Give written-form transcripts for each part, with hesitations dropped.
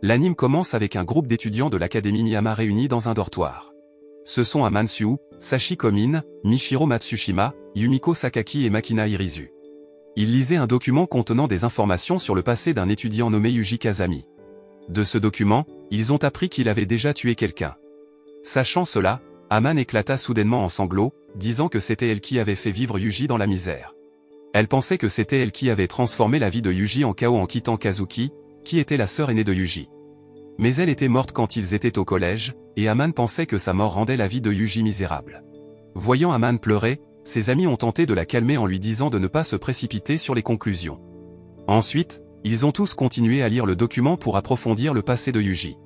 L'anime commence avec un groupe d'étudiants de l'Académie Miyama réunis dans un dortoir. Ce sont Aman Suu, Sashi Komin, Michiro Matsushima, Yumiko Sakaki et Makina Irizu. Ils lisaient un document contenant des informations sur le passé d'un étudiant nommé Yuji Kazami. De ce document, ils ont appris qu'il avait déjà tué quelqu'un. Sachant cela, Aman éclata soudainement en sanglots, disant que c'était elle qui avait fait vivre Yuji dans la misère. Elle pensait que c'était elle qui avait transformé la vie de Yuji en chaos en quittant Kazuki, qui était la sœur aînée de Yuji. Mais elle était morte quand ils étaient au collège, et Aman pensait que sa mort rendait la vie de Yuji misérable. Voyant Aman pleurer, ses amis ont tenté de la calmer en lui disant de ne pas se précipiter sur les conclusions. Ensuite, ils ont tous continué à lire le document pour approfondir le passé de Yuji.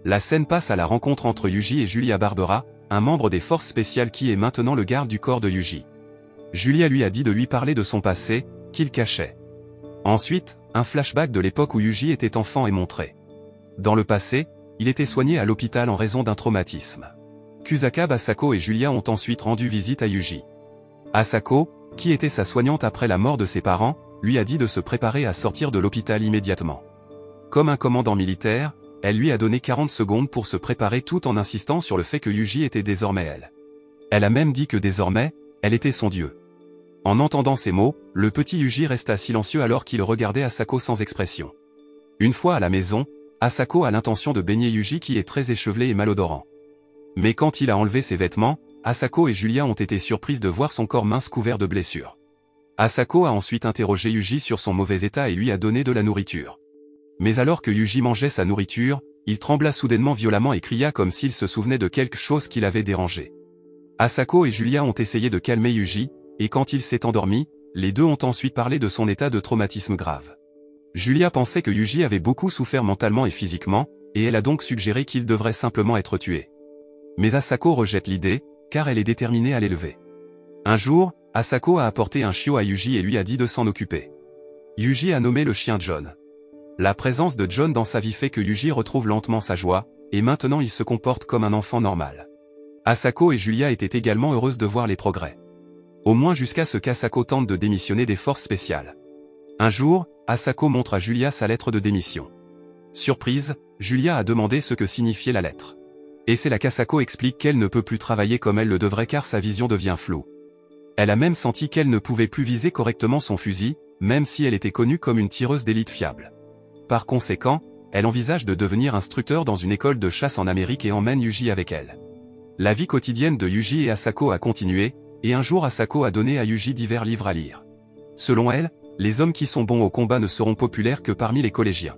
La scène passe à la rencontre entre Yuji et Julia Barbera, un membre des forces spéciales qui est maintenant le garde du corps de Yuji. Julia lui a dit de lui parler de son passé, qu'il cachait. Ensuite, un flashback de l'époque où Yuji était enfant est montré. Dans le passé, il était soigné à l'hôpital en raison d'un traumatisme. Kusaka, Asako et Julia ont ensuite rendu visite à Yuji. Asako, qui était sa soignante après la mort de ses parents, lui a dit de se préparer à sortir de l'hôpital immédiatement. Comme un commandant militaire, elle lui a donné 40 secondes pour se préparer tout en insistant sur le fait que Yuji était désormais elle. Elle a même dit que désormais, elle était son dieu. En entendant ces mots, le petit Yuji resta silencieux alors qu'il regardait Asako sans expression. Une fois à la maison, Asako a l'intention de baigner Yuji qui est très échevelé et malodorant. Mais quand il a enlevé ses vêtements, Asako et Julia ont été surprises de voir son corps mince couvert de blessures. Asako a ensuite interrogé Yuji sur son mauvais état et lui a donné de la nourriture. Mais alors que Yuji mangeait sa nourriture, il trembla soudainement violemment et cria comme s'il se souvenait de quelque chose qui l'avait dérangé. Asako et Julia ont essayé de calmer Yuji, et quand il s'est endormi, les deux ont ensuite parlé de son état de traumatisme grave. Julia pensait que Yuji avait beaucoup souffert mentalement et physiquement, et elle a donc suggéré qu'il devrait simplement être tué. Mais Asako rejette l'idée, car elle est déterminée à l'élever. Un jour, Asako a apporté un chiot à Yuji et lui a dit de s'en occuper. Yuji a nommé le chien John. La présence de John dans sa vie fait que Yuji retrouve lentement sa joie, et maintenant il se comporte comme un enfant normal. Asako et Julia étaient également heureuses de voir les progrès. Au moins jusqu'à ce qu'Asako tente de démissionner des forces spéciales. Un jour, Asako montre à Julia sa lettre de démission. Surprise, Julia a demandé ce que signifiait la lettre. Et c'est là qu'Asako explique qu'elle ne peut plus travailler comme elle le devrait car sa vision devient floue. Elle a même senti qu'elle ne pouvait plus viser correctement son fusil, même si elle était connue comme une tireuse d'élite fiable. Par conséquent, elle envisage de devenir instructeur dans une école de chasse en Amérique et emmène Yuji avec elle. La vie quotidienne de Yuji et Asako a continué, et un jour Asako a donné à Yuji divers livres à lire. Selon elle, les hommes qui sont bons au combat ne seront populaires que parmi les collégiens.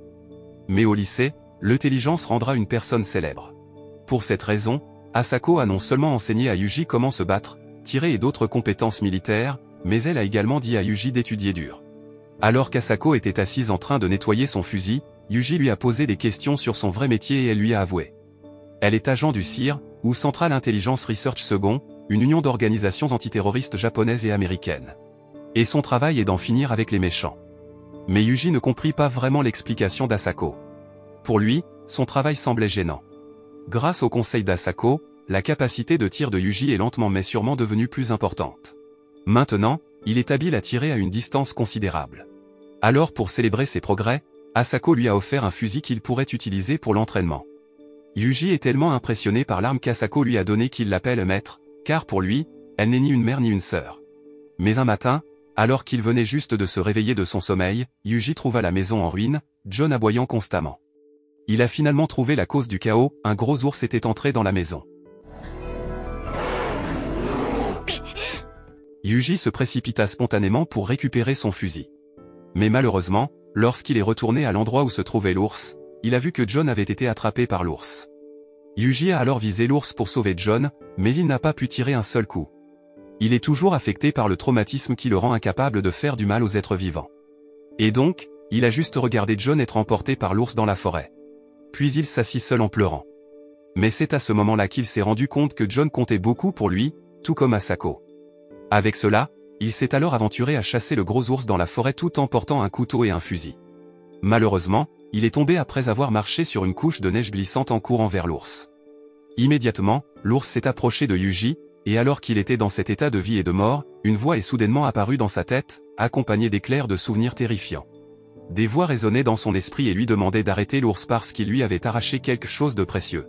Mais au lycée, l'intelligence rendra une personne célèbre. Pour cette raison, Asako a non seulement enseigné à Yuji comment se battre, tirer et d'autres compétences militaires, mais elle a également dit à Yuji d'étudier dur. Alors qu'Asako était assise en train de nettoyer son fusil, Yuji lui a posé des questions sur son vrai métier et elle lui a avoué. Elle est agent du CIR, ou Central Intelligence Research Second, une union d'organisations antiterroristes japonaises et américaines. Et son travail est d'en finir avec les méchants. Mais Yuji ne comprit pas vraiment l'explication d'Asako. Pour lui, son travail semblait gênant. Grâce au conseil d'Asako, la capacité de tir de Yuji est lentement mais sûrement devenue plus importante. Maintenant, il est habile à tirer à une distance considérable. Alors pour célébrer ses progrès, Asako lui a offert un fusil qu'il pourrait utiliser pour l'entraînement. Yuji est tellement impressionné par l'arme qu'Asako lui a donné qu'il l'appelle maître, car pour lui, elle n'est ni une mère ni une sœur. Mais un matin, alors qu'il venait juste de se réveiller de son sommeil, Yuji trouva la maison en ruine, John aboyant constamment. Il a finalement trouvé la cause du chaos, un gros ours était entré dans la maison. Yuji se précipita spontanément pour récupérer son fusil. Mais malheureusement, lorsqu'il est retourné à l'endroit où se trouvait l'ours, il a vu que John avait été attrapé par l'ours. Yuji a alors visé l'ours pour sauver John, mais il n'a pas pu tirer un seul coup. Il est toujours affecté par le traumatisme qui le rend incapable de faire du mal aux êtres vivants. Et donc, il a juste regardé John être emporté par l'ours dans la forêt. Puis il s'assit seul en pleurant. Mais c'est à ce moment-là qu'il s'est rendu compte que John comptait beaucoup pour lui, tout comme Asako. Avec cela, il s'est alors aventuré à chasser le gros ours dans la forêt tout en portant un couteau et un fusil. Malheureusement, il est tombé après avoir marché sur une couche de neige glissante en courant vers l'ours. Immédiatement, l'ours s'est approché de Yuji, et alors qu'il était dans cet état de vie et de mort, une voix est soudainement apparue dans sa tête, accompagnée d'éclairs de souvenirs terrifiants. des voix résonnaient dans son esprit et lui demandaient d'arrêter l'ours parce qu'il lui avait arraché quelque chose de précieux.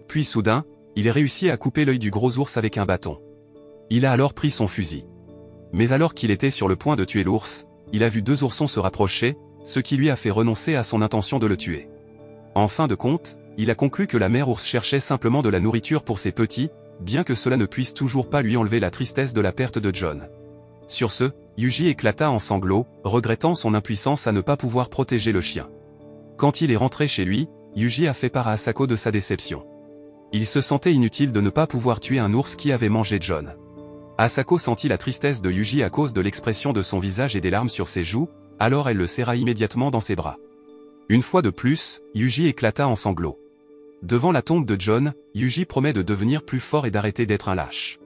Puis soudain, il réussit à couper l'œil du gros ours avec un bâton. Il a alors pris son fusil. Mais alors qu'il était sur le point de tuer l'ours, il a vu deux oursons se rapprocher, ce qui lui a fait renoncer à son intention de le tuer. En fin de compte, il a conclu que la mère ours cherchait simplement de la nourriture pour ses petits, bien que cela ne puisse toujours pas lui enlever la tristesse de la perte de John. Sur ce, Yuji éclata en sanglots, regrettant son impuissance à ne pas pouvoir protéger le chien. Quand il est rentré chez lui, Yuji a fait part à Asako de sa déception. Il se sentait inutile de ne pas pouvoir tuer un ours qui avait mangé John. Asako sentit la tristesse de Yuji à cause de l'expression de son visage et des larmes sur ses joues, alors elle le serra immédiatement dans ses bras. Une fois de plus, Yuji éclata en sanglots. Devant la tombe de John, Yuji promet de devenir plus fort et d'arrêter d'être un lâche.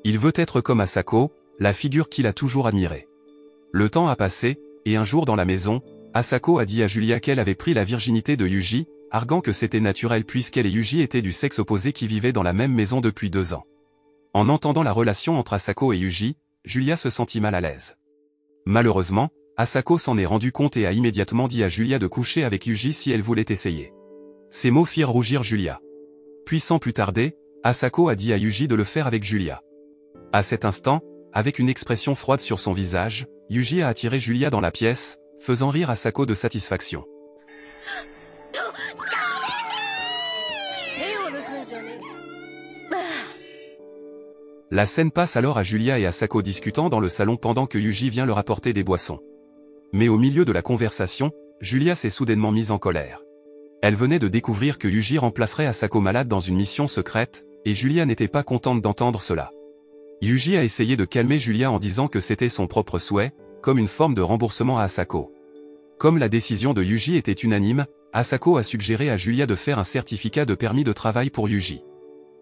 Il veut être comme Asako, la figure qu'il a toujours admirée. Le temps a passé, et un jour dans la maison, Asako a dit à Julia qu'elle avait pris la virginité de Yuji, arguant que c'était naturel puisqu'elle et Yuji étaient du sexe opposé qui vivaient dans la même maison depuis 2 ans. En entendant la relation entre Asako et Yuji, Julia se sentit mal à l'aise. Malheureusement, Asako s'en est rendu compte et a immédiatement dit à Julia de coucher avec Yuji si elle voulait essayer. Ces mots firent rougir Julia. Puis sans plus tarder, Asako a dit à Yuji de le faire avec Julia. À cet instant, avec une expression froide sur son visage, Yuji a attiré Julia dans la pièce, faisant rire Asako de satisfaction. La scène passe alors à Julia et Asako discutant dans le salon pendant que Yuji vient leur apporter des boissons. Mais au milieu de la conversation, Julia s'est soudainement mise en colère. Elle venait de découvrir que Yuji remplacerait Asako malade dans une mission secrète, et Julia n'était pas contente d'entendre cela. Yuji a essayé de calmer Julia en disant que c'était son propre souhait, comme une forme de remboursement à Asako. Comme la décision de Yuji était unanime, Asako a suggéré à Julia de faire un certificat de permis de travail pour Yuji.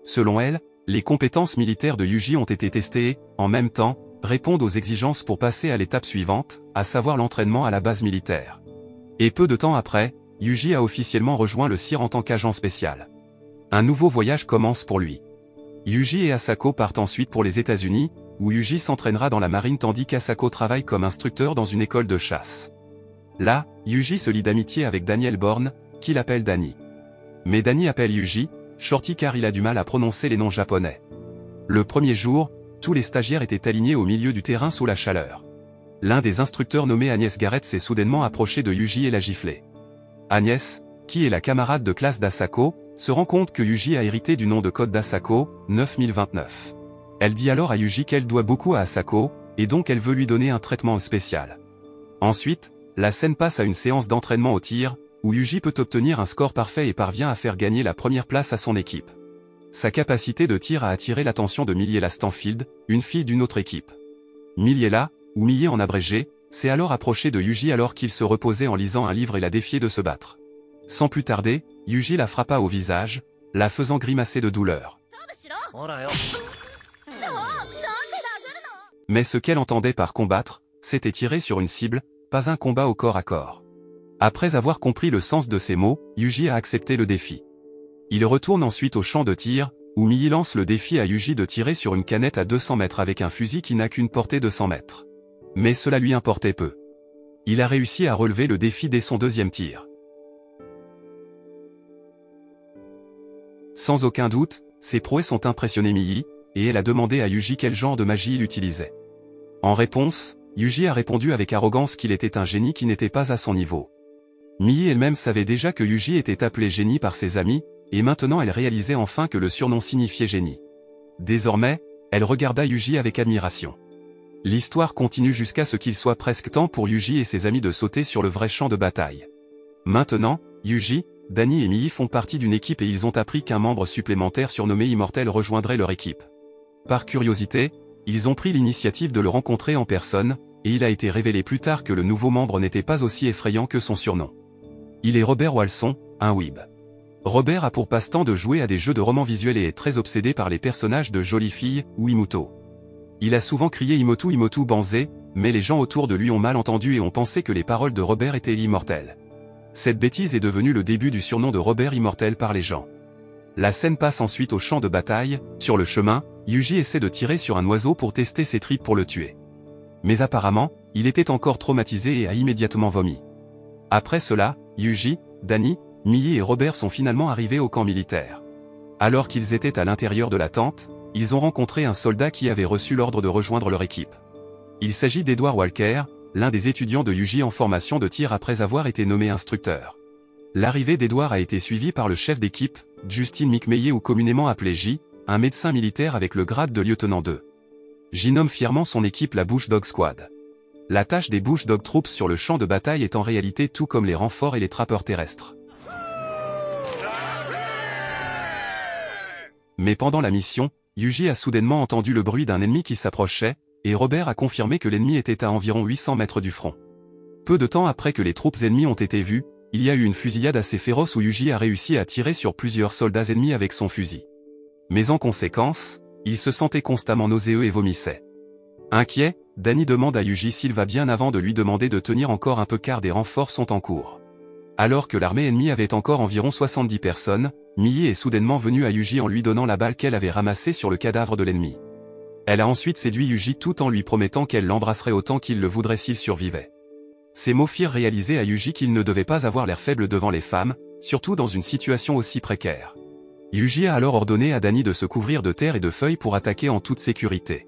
Selon elle, les compétences militaires de Yuji ont été testées et, en même temps, répondent aux exigences pour passer à l'étape suivante, à savoir l'entraînement à la base militaire. Et peu de temps après, Yuji a officiellement rejoint le CIR en tant qu'agent spécial. Un nouveau voyage commence pour lui. Yuji et Asako partent ensuite pour les États-Unis, où Yuji s'entraînera dans la marine tandis qu'Asako travaille comme instructeur dans une école de chasse. Là, Yuji se lie d'amitié avec Daniel Bourne, qu'il appelle Danny. Mais Danny appelle Yuji Shorty car il a du mal à prononcer les noms japonais. Le premier jour, tous les stagiaires étaient alignés au milieu du terrain sous la chaleur. L'un des instructeurs nommé Agnès Garrett s'est soudainement approché de Yuji et l'a giflé. Agnès, qui est la camarade de classe d'Asako, se rend compte que Yuji a hérité du nom de code d'Asako, 9029. Elle dit alors à Yuji qu'elle doit beaucoup à Asako, et donc elle veut lui donner un traitement spécial. Ensuite, la scène passe à une séance d'entraînement au tir, où Yuji peut obtenir un score parfait et parvient à faire gagner la première place à son équipe. Sa capacité de tir a attiré l'attention de Milliela Stanfield, une fille d'une autre équipe. Milliela, ou Millie en abrégé, s'est alors approchée de Yuji alors qu'il se reposait en lisant un livre et l'a défié de se battre. Sans plus tarder, Yuji la frappa au visage, la faisant grimacer de douleur. Mais ce qu'elle entendait par combattre, c'était tirer sur une cible, pas un combat au corps à corps. Après avoir compris le sens de ces mots, Yuji a accepté le défi. Il retourne ensuite au champ de tir, où Millie lance le défi à Yuji de tirer sur une canette à 200 mètres avec un fusil qui n'a qu'une portée de 100 mètres. Mais cela lui importait peu. Il a réussi à relever le défi dès son deuxième tir. Sans aucun doute, ses prouesses ont impressionné Millie, et elle a demandé à Yuji quel genre de magie il utilisait. En réponse, Yuji a répondu avec arrogance qu'il était un génie qui n'était pas à son niveau. Millie elle-même savait déjà que Yuji était appelé génie par ses amis, et maintenant elle réalisait enfin que le surnom signifiait génie. Désormais, elle regarda Yuji avec admiration. L'histoire continue jusqu'à ce qu'il soit presque temps pour Yuji et ses amis de sauter sur le vrai champ de bataille. Maintenant, Yuji, Danny et Millie font partie d'une équipe et ils ont appris qu'un membre supplémentaire surnommé Immortel rejoindrait leur équipe. Par curiosité, ils ont pris l'initiative de le rencontrer en personne, et il a été révélé plus tard que le nouveau membre n'était pas aussi effrayant que son surnom. Il est Robert Walson, un weeb. Robert a pour passe-temps de jouer à des jeux de romans visuels et est très obsédé par les personnages de jolies filles, ou Imoto. Il a souvent crié Imotu Imotu Banzé, mais les gens autour de lui ont mal entendu et ont pensé que les paroles de Robert étaient l'immortel. Cette bêtise est devenue le début du surnom de Robert Immortel par les gens. La scène passe ensuite au champ de bataille. Sur le chemin, Yuji essaie de tirer sur un oiseau pour tester ses tripes pour le tuer. Mais apparemment, il était encore traumatisé et a immédiatement vomi. Après cela, Yuji, Danny, Mii et Robert sont finalement arrivés au camp militaire. Alors qu'ils étaient à l'intérieur de la tente, ils ont rencontré un soldat qui avait reçu l'ordre de rejoindre leur équipe. Il s'agit d'Edward Walker, l'un des étudiants de Yuji en formation de tir après avoir été nommé instructeur. L'arrivée d'Edward a été suivie par le chef d'équipe, Justin McMeyer ou communément appelé J, un médecin militaire avec le grade de lieutenant 2. J nomme fièrement son équipe la Bush Dog Squad. La tâche des Bush Dog Troops sur le champ de bataille est en réalité tout comme les renforts et les trappeurs terrestres. Mais pendant la mission, Yuji a soudainement entendu le bruit d'un ennemi qui s'approchait, et Robert a confirmé que l'ennemi était à environ 800 mètres du front. Peu de temps après que les troupes ennemies ont été vues, il y a eu une fusillade assez féroce où Yuji a réussi à tirer sur plusieurs soldats ennemis avec son fusil. Mais en conséquence, il se sentait constamment nauséeux et vomissait. Inquiet, Danny demande à Yuji s'il va bien avant de lui demander de tenir encore un peu car des renforts sont en cours. Alors que l'armée ennemie avait encore environ 70 personnes, Mii est soudainement venue à Yuji en lui donnant la balle qu'elle avait ramassée sur le cadavre de l'ennemi. Elle a ensuite séduit Yuji tout en lui promettant qu'elle l'embrasserait autant qu'il le voudrait s'il survivait. Ces mots firent réaliser à Yuji qu'il ne devait pas avoir l'air faible devant les femmes, surtout dans une situation aussi précaire. Yuji a alors ordonné à Danny de se couvrir de terre et de feuilles pour attaquer en toute sécurité.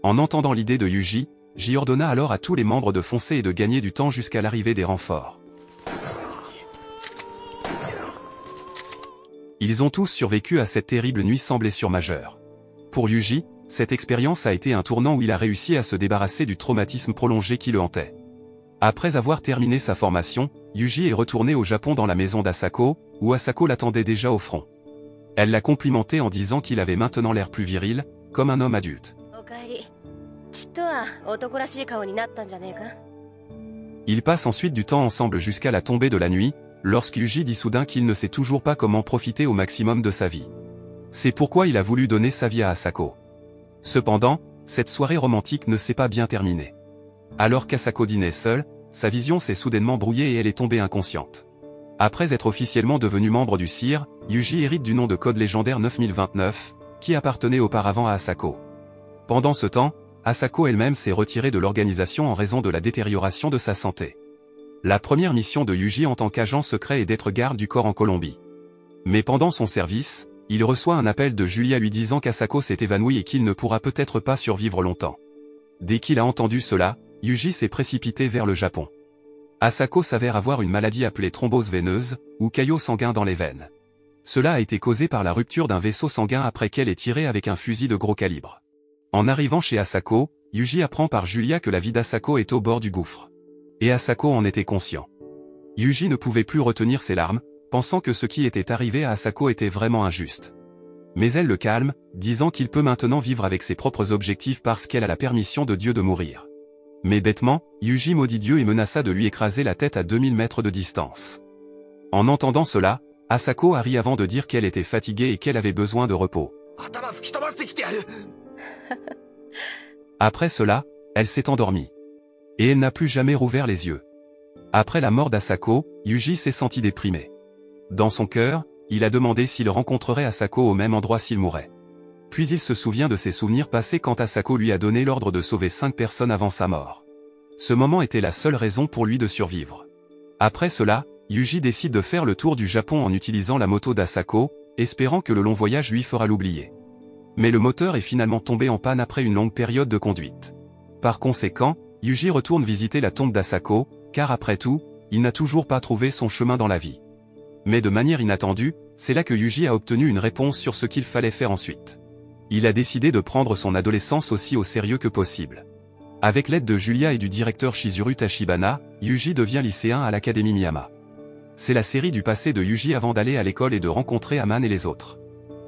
En entendant l'idée de Yuji, J ordonna alors à tous les membres de foncer et de gagner du temps jusqu'à l'arrivée des renforts. Ils ont tous survécu à cette terrible nuit sans blessure majeure. Pour Yuji, cette expérience a été un tournant où il a réussi à se débarrasser du traumatisme prolongé qui le hantait. Après avoir terminé sa formation, Yuji est retourné au Japon dans la maison d'Asako, où Asako l'attendait déjà au front. Elle l'a complimenté en disant qu'il avait maintenant l'air plus viril, comme un homme adulte. Ils passent ensuite du temps ensemble jusqu'à la tombée de la nuit, lorsque Yuji dit soudain qu'il ne sait toujours pas comment profiter au maximum de sa vie. C'est pourquoi il a voulu donner sa vie à Asako. Cependant, cette soirée romantique ne s'est pas bien terminée. Alors qu'Asako dînait seule, sa vision s'est soudainement brouillée et elle est tombée inconsciente. Après être officiellement devenu membre du CIR, Yuji hérite du nom de code légendaire 9029, qui appartenait auparavant à Asako. Pendant ce temps, Asako elle-même s'est retirée de l'organisation en raison de la détérioration de sa santé. La première mission de Yuji en tant qu'agent secret est d'être garde du corps en Colombie. Mais pendant son service, il reçoit un appel de Julia lui disant qu'Asako s'est évanoui et qu'il ne pourra peut-être pas survivre longtemps. Dès qu'il a entendu cela, Yuji s'est précipité vers le Japon. Asako s'avère avoir une maladie appelée thrombose veineuse, ou caillot sanguin dans les veines. Cela a été causé par la rupture d'un vaisseau sanguin après qu'elle ait tiré avec un fusil de gros calibre. En arrivant chez Asako, Yuji apprend par Julia que la vie d'Asako est au bord du gouffre. Et Asako en était conscient. Yuji ne pouvait plus retenir ses larmes, pensant que ce qui était arrivé à Asako était vraiment injuste. Mais elle le calme, disant qu'il peut maintenant vivre avec ses propres objectifs parce qu'elle a la permission de Dieu de mourir. Mais bêtement, Yuji maudit Dieu et menaça de lui écraser la tête à 2000 mètres de distance. En entendant cela, Asako a ri avant de dire qu'elle était fatiguée et qu'elle avait besoin de repos. Après cela, elle s'est endormie. Et elle n'a plus jamais rouvert les yeux. Après la mort d'Asako, Yuji s'est senti déprimé. Dans son cœur, il a demandé s'il rencontrerait Asako au même endroit s'il mourait. Puis il se souvient de ses souvenirs passés quand Asako lui a donné l'ordre de sauver 5 personnes avant sa mort. Ce moment était la seule raison pour lui de survivre. Après cela, Yuji décide de faire le tour du Japon en utilisant la moto d'Asako, espérant que le long voyage lui fera l'oublier. Mais le moteur est finalement tombé en panne après une longue période de conduite. Par conséquent, Yuji retourne visiter la tombe d'Asako, car après tout, il n'a toujours pas trouvé son chemin dans la vie. Mais de manière inattendue, c'est là que Yuji a obtenu une réponse sur ce qu'il fallait faire ensuite. Il a décidé de prendre son adolescence aussi au sérieux que possible. Avec l'aide de Julia et du directeur Shizuru Tachibana, Yuji devient lycéen à l'Académie Miyama. C'est la série du passé de Yuji avant d'aller à l'école et de rencontrer Aman et les autres.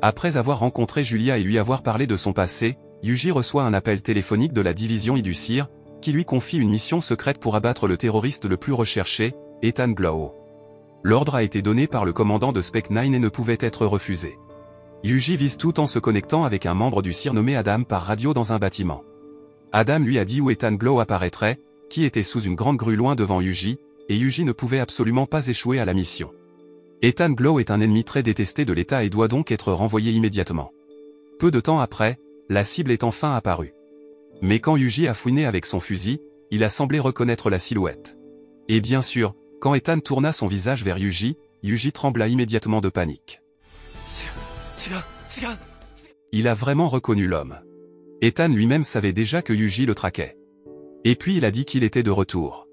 Après avoir rencontré Julia et lui avoir parlé de son passé, Yuji reçoit un appel téléphonique de la division I du CIR, qui lui confie une mission secrète pour abattre le terroriste le plus recherché, Ethan Glow. L'ordre a été donné par le commandant de Spec 9 et ne pouvait être refusé. Yuji vise tout en se connectant avec un membre du CIR nommé Adam par radio dans un bâtiment. Adam lui a dit où Ethan Glow apparaîtrait, qui était sous une grande grue loin devant Yuji, et Yuji ne pouvait absolument pas échouer à la mission. Ethan Glow est un ennemi très détesté de l'État et doit donc être renvoyé immédiatement. Peu de temps après, la cible est enfin apparue. Mais quand Yuji a fouiné avec son fusil, il a semblé reconnaître la silhouette. Et bien sûr, quand Ethan tourna son visage vers Yuji, Yuji trembla immédiatement de panique. Il a vraiment reconnu l'homme. Ethan lui-même savait déjà que Yuji le traquait. Et puis il a dit qu'il était de retour.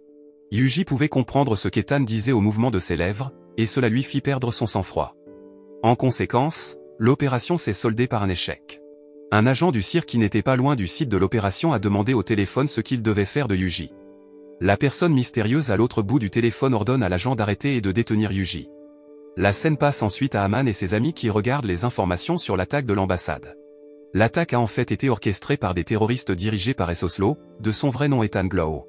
Yuji pouvait comprendre ce qu'Ethan disait au mouvement de ses lèvres, et cela lui fit perdre son sang-froid. En conséquence, l'opération s'est soldée par un échec. Un agent du cirque qui n'était pas loin du site de l'opération a demandé au téléphone ce qu'il devait faire de Yuji. La personne mystérieuse à l'autre bout du téléphone ordonne à l'agent d'arrêter et de détenir Yuji. La scène passe ensuite à Aman et ses amis qui regardent les informations sur l'attaque de l'ambassade. L'attaque a en fait été orchestrée par des terroristes dirigés par Oslo, de son vrai nom Ethan Glow.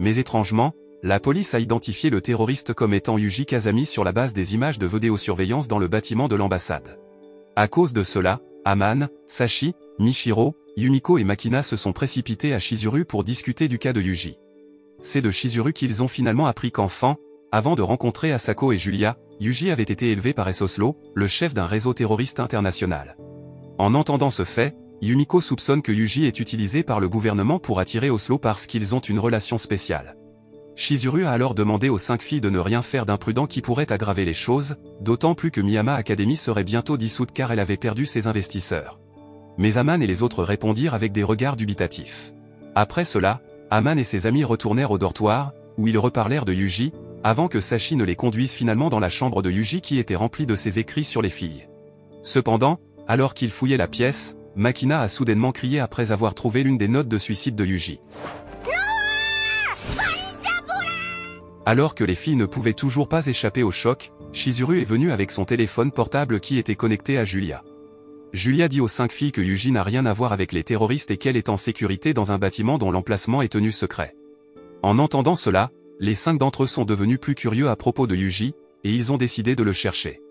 Mais étrangement, la police a identifié le terroriste comme étant Yuji Kazami sur la base des images de vidéosurveillance dans le bâtiment de l'ambassade. À cause de cela, Aman, Sashi, Michiro, Yumiko et Makina se sont précipités à Shizuru pour discuter du cas de Yuji. C'est de Shizuru qu'ils ont finalement appris qu'enfant, avant de rencontrer Asako et Julia, Yuji avait été élevé par Oslo, le chef d'un réseau terroriste international. En entendant ce fait, Yumiko soupçonne que Yuji est utilisé par le gouvernement pour attirer Oslo parce qu'ils ont une relation spéciale. Shizuru a alors demandé aux 5 filles de ne rien faire d'imprudent qui pourrait aggraver les choses, d'autant plus que Miyama Academy serait bientôt dissoute car elle avait perdu ses investisseurs. Mais Aman et les autres répondirent avec des regards dubitatifs. Après cela, Aman et ses amis retournèrent au dortoir, où ils reparlèrent de Yuji, avant que Sashi ne les conduise finalement dans la chambre de Yuji qui était remplie de ses écrits sur les filles. Cependant, alors qu'il fouillait la pièce, Makina a soudainement crié après avoir trouvé l'une des notes de suicide de Yuji. Alors que les filles ne pouvaient toujours pas échapper au choc, Shizuru est venu avec son téléphone portable qui était connecté à Julia. Julia dit aux 5 filles que Yuji n'a rien à voir avec les terroristes et qu'elle est en sécurité dans un bâtiment dont l'emplacement est tenu secret. En entendant cela, les 5 d'entre eux sont devenus plus curieux à propos de Yuji, et ils ont décidé de le chercher.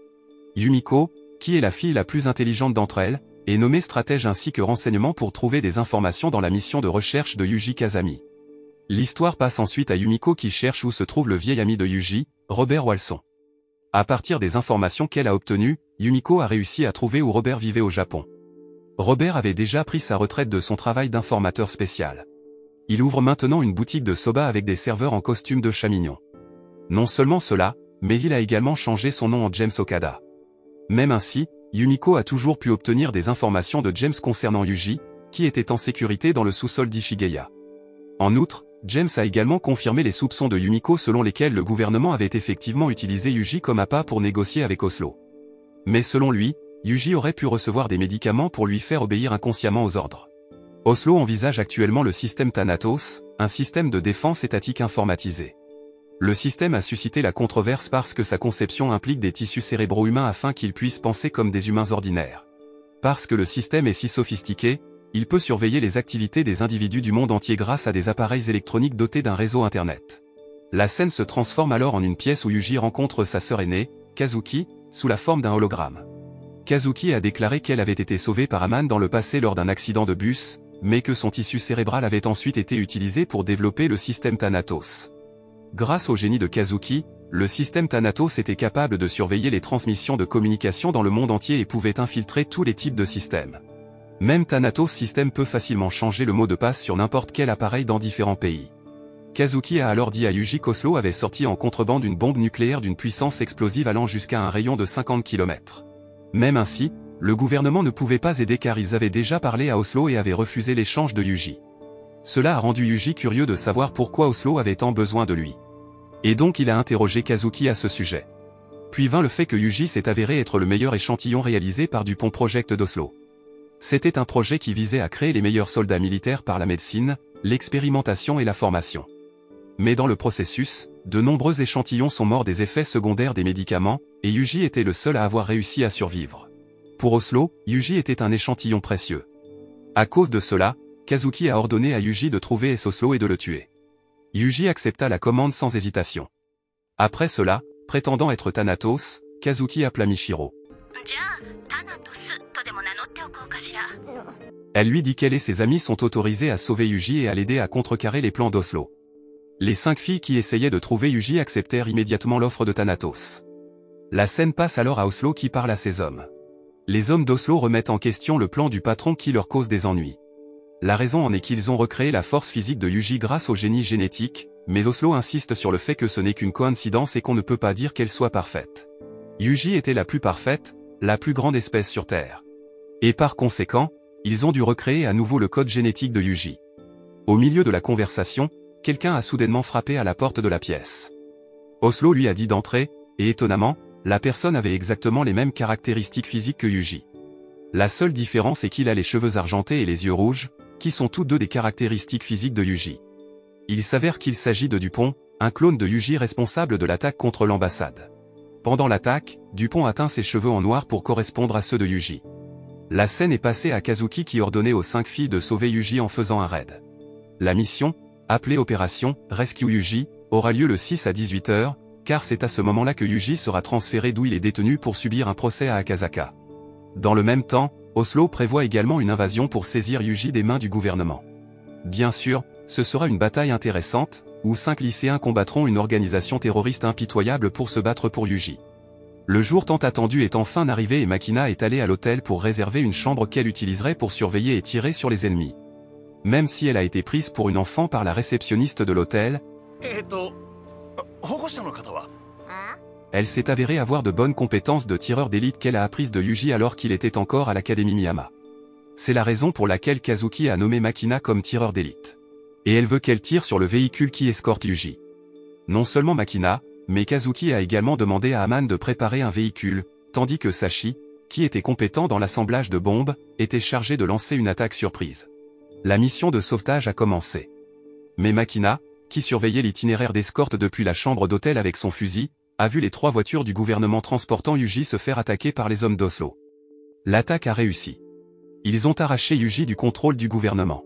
Yumiko, qui est la fille la plus intelligente d'entre elles, est nommée stratège ainsi que renseignement pour trouver des informations dans la mission de recherche de Yuji Kazami. L'histoire passe ensuite à Yumiko qui cherche où se trouve le vieil ami de Yuji, Robert Walson. À partir des informations qu'elle a obtenues, Yumiko a réussi à trouver où Robert vivait au Japon. Robert avait déjà pris sa retraite de son travail d'informateur spécial. Il ouvre maintenant une boutique de soba avec des serveurs en costume de chat mignon. Non seulement cela, mais il a également changé son nom en James Okada. Même ainsi, Yumiko a toujours pu obtenir des informations de James concernant Yuji, qui était en sécurité dans le sous-sol d'Ishigeya. En outre, James a également confirmé les soupçons de Yumiko selon lesquels le gouvernement avait effectivement utilisé Yuji comme appât pour négocier avec Oslo. Mais selon lui, Yuji aurait pu recevoir des médicaments pour lui faire obéir inconsciemment aux ordres. Oslo envisage actuellement le système Thanatos, un système de défense étatique informatisé. Le système a suscité la controverse parce que sa conception implique des tissus cérébraux humains afin qu'ils puissent penser comme des humains ordinaires. Parce que le système est si sophistiqué, il peut surveiller les activités des individus du monde entier grâce à des appareils électroniques dotés d'un réseau Internet. La scène se transforme alors en une pièce où Yuji rencontre sa sœur aînée, Kazuki, sous la forme d'un hologramme. Kazuki a déclaré qu'elle avait été sauvée par Aman dans le passé lors d'un accident de bus, mais que son tissu cérébral avait ensuite été utilisé pour développer le système Thanatos. Grâce au génie de Kazuki, le système Thanatos était capable de surveiller les transmissions de communication dans le monde entier et pouvait infiltrer tous les types de systèmes. Même Thanatos System peut facilement changer le mot de passe sur n'importe quel appareil dans différents pays. Kazuki a alors dit à Yuji qu'Oslo avait sorti en contrebande une bombe nucléaire d'une puissance explosive allant jusqu'à un rayon de 50 km. Même ainsi, le gouvernement ne pouvait pas aider car ils avaient déjà parlé à Oslo et avaient refusé l'échange de Yuji. Cela a rendu Yuji curieux de savoir pourquoi Oslo avait tant besoin de lui. Et donc il a interrogé Kazuki à ce sujet. Puis vint le fait que Yuji s'est avéré être le meilleur échantillon réalisé par Dupont Project d'Oslo. C'était un projet qui visait à créer les meilleurs soldats militaires par la médecine, l'expérimentation et la formation. Mais dans le processus, de nombreux échantillons sont morts des effets secondaires des médicaments, et Yuji était le seul à avoir réussi à survivre. Pour Oslo, Yuji était un échantillon précieux. À cause de cela, Kazuki a ordonné à Yuji de trouver Oslo et de le tuer. Yuji accepta la commande sans hésitation. Après cela, prétendant être Thanatos, Kazuki appela Michiro. Elle lui dit qu'elle et ses amis sont autorisés à sauver Yuji et à l'aider à contrecarrer les plans d'Oslo. Les 5 filles qui essayaient de trouver Yuji acceptèrent immédiatement l'offre de Thanatos. La scène passe alors à Oslo qui parle à ses hommes. Les hommes d'Oslo remettent en question le plan du patron qui leur cause des ennuis. La raison en est qu'ils ont recréé la force physique de Yuji grâce au génie génétique, mais Oslo insiste sur le fait que ce n'est qu'une coïncidence et qu'on ne peut pas dire qu'elle soit parfaite. Yuji était la plus parfaite, la plus grande espèce sur Terre. Et par conséquent, ils ont dû recréer à nouveau le code génétique de Yuji. Au milieu de la conversation, quelqu'un a soudainement frappé à la porte de la pièce. Oslo lui a dit d'entrer, et étonnamment, la personne avait exactement les mêmes caractéristiques physiques que Yuji. La seule différence est qu'il a les cheveux argentés et les yeux rouges, qui sont tous deux des caractéristiques physiques de Yuji. Il s'avère qu'il s'agit de Dupont, un clone de Yuji responsable de l'attaque contre l'ambassade. Pendant l'attaque, Dupont a teint ses cheveux en noir pour correspondre à ceux de Yuji. La scène est passée à Kazuki qui ordonnait aux 5 filles de sauver Yuji en faisant un raid. La mission, appelée Opération Rescue Yuji, aura lieu le 6 à 18 h, car c'est à ce moment-là que Yuji sera transféré d'où il est détenu pour subir un procès à Akasaka. Dans le même temps, Oslo prévoit également une invasion pour saisir Yuji des mains du gouvernement. Bien sûr, ce sera une bataille intéressante, où 5 lycéens combattront une organisation terroriste impitoyable pour se battre pour Yuji. Le jour tant attendu est enfin arrivé et Makina est allée à l'hôtel pour réserver une chambre qu'elle utiliserait pour surveiller et tirer sur les ennemis. Même si elle a été prise pour une enfant par la réceptionniste de l'hôtel, elle s'est avérée avoir de bonnes compétences de tireur d'élite qu'elle a apprises de Yuji alors qu'il était encore à l'Académie Miyama. C'est la raison pour laquelle Kazuki a nommé Makina comme tireur d'élite. Et elle veut qu'elle tire sur le véhicule qui escorte Yuji. Non seulement Makina, mais Kazuki a également demandé à Aman de préparer un véhicule, tandis que Sashi, qui était compétent dans l'assemblage de bombes, était chargé de lancer une attaque surprise. La mission de sauvetage a commencé. Mais Makina, qui surveillait l'itinéraire d'escorte depuis la chambre d'hôtel avec son fusil, a vu les 3 voitures du gouvernement transportant Yuji se faire attaquer par les hommes d'Oslo. L'attaque a réussi. Ils ont arraché Yuji du contrôle du gouvernement.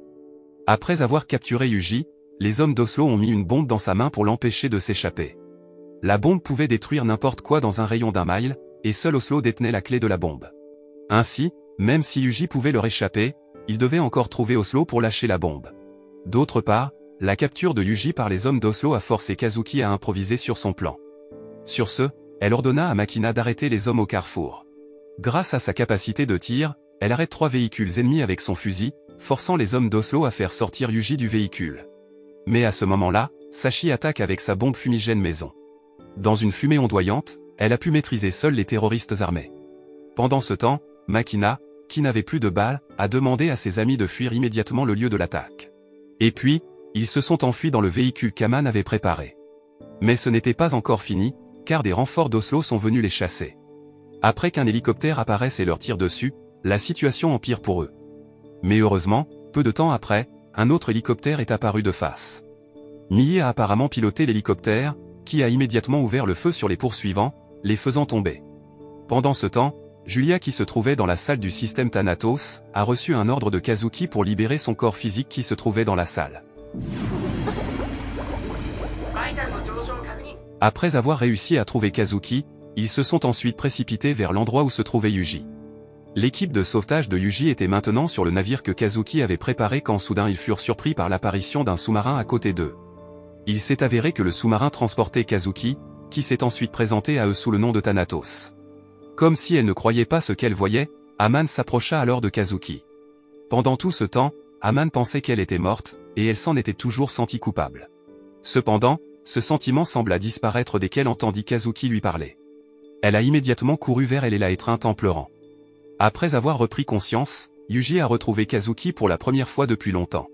Après avoir capturé Yuji, les hommes d'Oslo ont mis une bombe dans sa main pour l'empêcher de s'échapper. La bombe pouvait détruire n'importe quoi dans un rayon d'1 mile, et seul Oslo détenait la clé de la bombe. Ainsi, même si Yuji pouvait leur échapper, il devait encore trouver Oslo pour lâcher la bombe. D'autre part, la capture de Yuji par les hommes d'Oslo a forcé Kazuki à improviser sur son plan. Sur ce, elle ordonna à Makina d'arrêter les hommes au carrefour. Grâce à sa capacité de tir, elle arrête 3 véhicules ennemis avec son fusil, forçant les hommes d'Oslo à faire sortir Yuji du véhicule. Mais à ce moment-là, Sashi attaque avec sa bombe fumigène maison. Dans une fumée ondoyante, elle a pu maîtriser seule les terroristes armés. Pendant ce temps, Makina, qui n'avait plus de balles, a demandé à ses amis de fuir immédiatement le lieu de l'attaque. Et puis, ils se sont enfuis dans le véhicule qu'Aman avait préparé. Mais ce n'était pas encore fini, car des renforts d'Oslo sont venus les chasser. Après qu'un hélicoptère apparaisse et leur tire dessus, la situation empire pour eux. Mais heureusement, peu de temps après, un autre hélicoptère est apparu de face. Mie a apparemment piloté l'hélicoptère, qui a immédiatement ouvert le feu sur les poursuivants, les faisant tomber. Pendant ce temps, Julia qui se trouvait dans la salle du système Thanatos, a reçu un ordre de Kazuki pour libérer son corps physique qui se trouvait dans la salle. Après avoir réussi à trouver Kazuki, ils se sont ensuite précipités vers l'endroit où se trouvait Yuji. L'équipe de sauvetage de Yuji était maintenant sur le navire que Kazuki avait préparé quand soudain ils furent surpris par l'apparition d'un sous-marin à côté d'eux. Il s'est avéré que le sous-marin transportait Kazuki, qui s'est ensuite présenté à eux sous le nom de Thanatos. Comme si elle ne croyait pas ce qu'elle voyait, Aman s'approcha alors de Kazuki. Pendant tout ce temps, Aman pensait qu'elle était morte, et elle s'en était toujours sentie coupable. Cependant, ce sentiment sembla disparaître dès qu'elle entendit Kazuki lui parler. Elle a immédiatement couru vers elle et l'a étreinte en pleurant. Après avoir repris conscience, Yuji a retrouvé Kazuki pour la première fois depuis longtemps.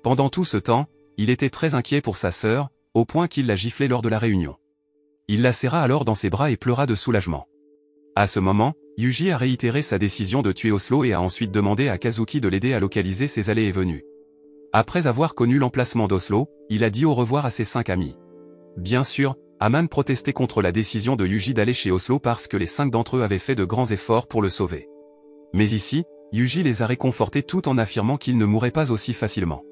Pendant tout ce temps, il était très inquiet pour sa sœur, au point qu'il l'a giflée lors de la réunion. Il la serra alors dans ses bras et pleura de soulagement. À ce moment, Yuji a réitéré sa décision de tuer Oslo et a ensuite demandé à Kazuki de l'aider à localiser ses allées et venues. Après avoir connu l'emplacement d'Oslo, il a dit au revoir à ses 5 amis. Bien sûr, Aman protestait contre la décision de Yuji d'aller chez Oslo parce que les 5 d'entre eux avaient fait de grands efforts pour le sauver. Mais ici, Yuji les a réconfortés tout en affirmant qu'il ne mourrait pas aussi facilement.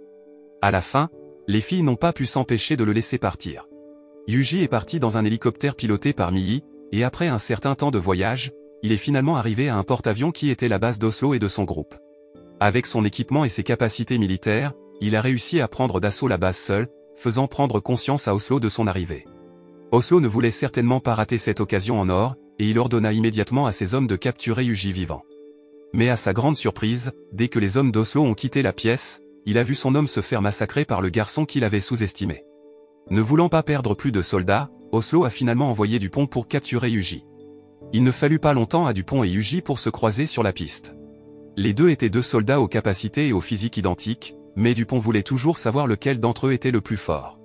À la fin, les filles n'ont pas pu s'empêcher de le laisser partir. Yuji est parti dans un hélicoptère piloté par Mii, et après un certain temps de voyage, il est finalement arrivé à un porte-avions qui était la base d'Oslo et de son groupe. Avec son équipement et ses capacités militaires, il a réussi à prendre d'assaut la base seul, faisant prendre conscience à Oslo de son arrivée. Oslo ne voulait certainement pas rater cette occasion en or, et il ordonna immédiatement à ses hommes de capturer Yuji vivant. Mais à sa grande surprise, dès que les hommes d'Oslo ont quitté la pièce, il a vu son homme se faire massacrer par le garçon qu'il avait sous-estimé. Ne voulant pas perdre plus de soldats, Oslo a finalement envoyé Dupont pour capturer Yuji. Il ne fallut pas longtemps à Dupont et Yuji pour se croiser sur la piste. Les deux étaient deux soldats aux capacités et au physique identiques, mais Dupont voulait toujours savoir lequel d'entre eux était le plus fort.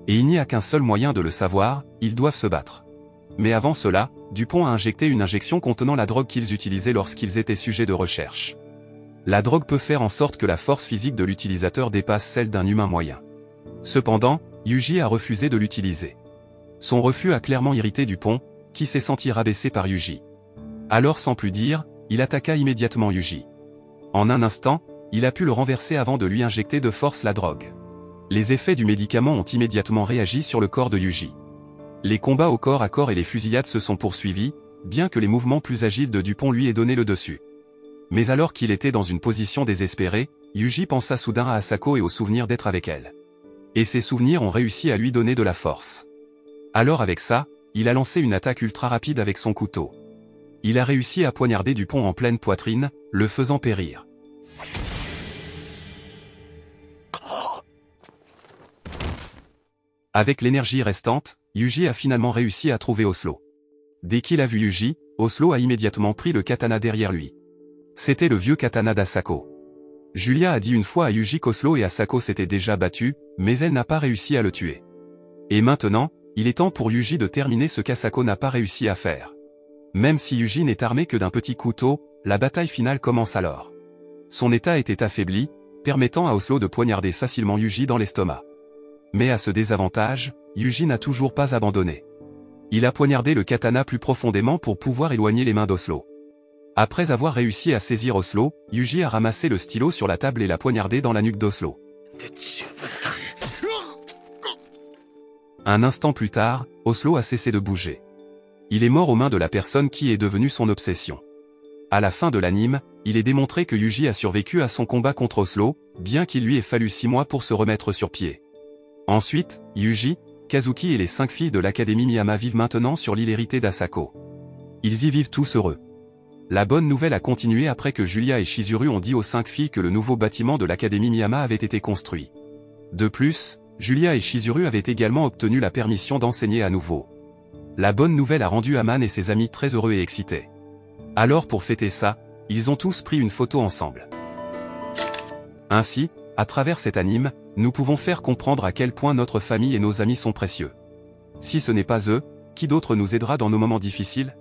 Et il n'y a qu'un seul moyen de le savoir, ils doivent se battre. Mais avant cela, Dupont a injecté une injection contenant la drogue qu'ils utilisaient lorsqu'ils étaient sujets de recherche. La drogue peut faire en sorte que la force physique de l'utilisateur dépasse celle d'un humain moyen. Cependant, Yuji a refusé de l'utiliser. Son refus a clairement irrité Dupont, qui s'est senti rabaissé par Yuji. Alors sans plus dire, il attaqua immédiatement Yuji. En un instant, il a pu le renverser avant de lui injecter de force la drogue. Les effets du médicament ont immédiatement réagi sur le corps de Yuji. Les combats au corps à corps et les fusillades se sont poursuivis, bien que les mouvements plus agiles de Dupont lui aient donné le dessus. Mais alors qu'il était dans une position désespérée, Yuji pensa soudain à Asako et au souvenir d'être avec elle. Et ces souvenirs ont réussi à lui donner de la force. Alors avec ça, il a lancé une attaque ultra rapide avec son couteau. Il a réussi à poignarder Dupont en pleine poitrine, le faisant périr. Avec l'énergie restante, Yuji a finalement réussi à trouver Oslo. Dès qu'il a vu Yuji, Oslo a immédiatement pris le katana derrière lui. C'était le vieux katana d'Asako. Julia a dit une fois à Yuji qu'Oslo et Asako s'étaient déjà battus, mais elle n'a pas réussi à le tuer. Et maintenant, il est temps pour Yuji de terminer ce qu'Asako n'a pas réussi à faire. Même si Yuji n'est armé que d'un petit couteau, la bataille finale commence alors. Son état était affaibli, permettant à Oslo de poignarder facilement Yuji dans l'estomac. Mais à ce désavantage, Yuji n'a toujours pas abandonné. Il a poignardé le katana plus profondément pour pouvoir éloigner les mains d'Oslo. Après avoir réussi à saisir Oslo, Yuji a ramassé le stylo sur la table et l'a poignardé dans la nuque d'Oslo. Un instant plus tard, Oslo a cessé de bouger. Il est mort aux mains de la personne qui est devenue son obsession. À la fin de l'anime, il est démontré que Yuji a survécu à son combat contre Oslo, bien qu'il lui ait fallu 6 mois pour se remettre sur pied. Ensuite, Yuji, Kazuki et les 5 filles de l'Académie Miyama vivent maintenant sur l'île héritée d'Asako. Ils y vivent tous heureux. La bonne nouvelle a continué après que Julia et Chizuru ont dit aux 5 filles que le nouveau bâtiment de l'Académie Miyama avait été construit. De plus, Julia et Chizuru avaient également obtenu la permission d'enseigner à nouveau. La bonne nouvelle a rendu Aman et ses amis très heureux et excités. Alors pour fêter ça, ils ont tous pris une photo ensemble. Ainsi, à travers cet anime, nous pouvons faire comprendre à quel point notre famille et nos amis sont précieux. Si ce n'est pas eux, qui d'autre nous aidera dans nos moments difficiles ?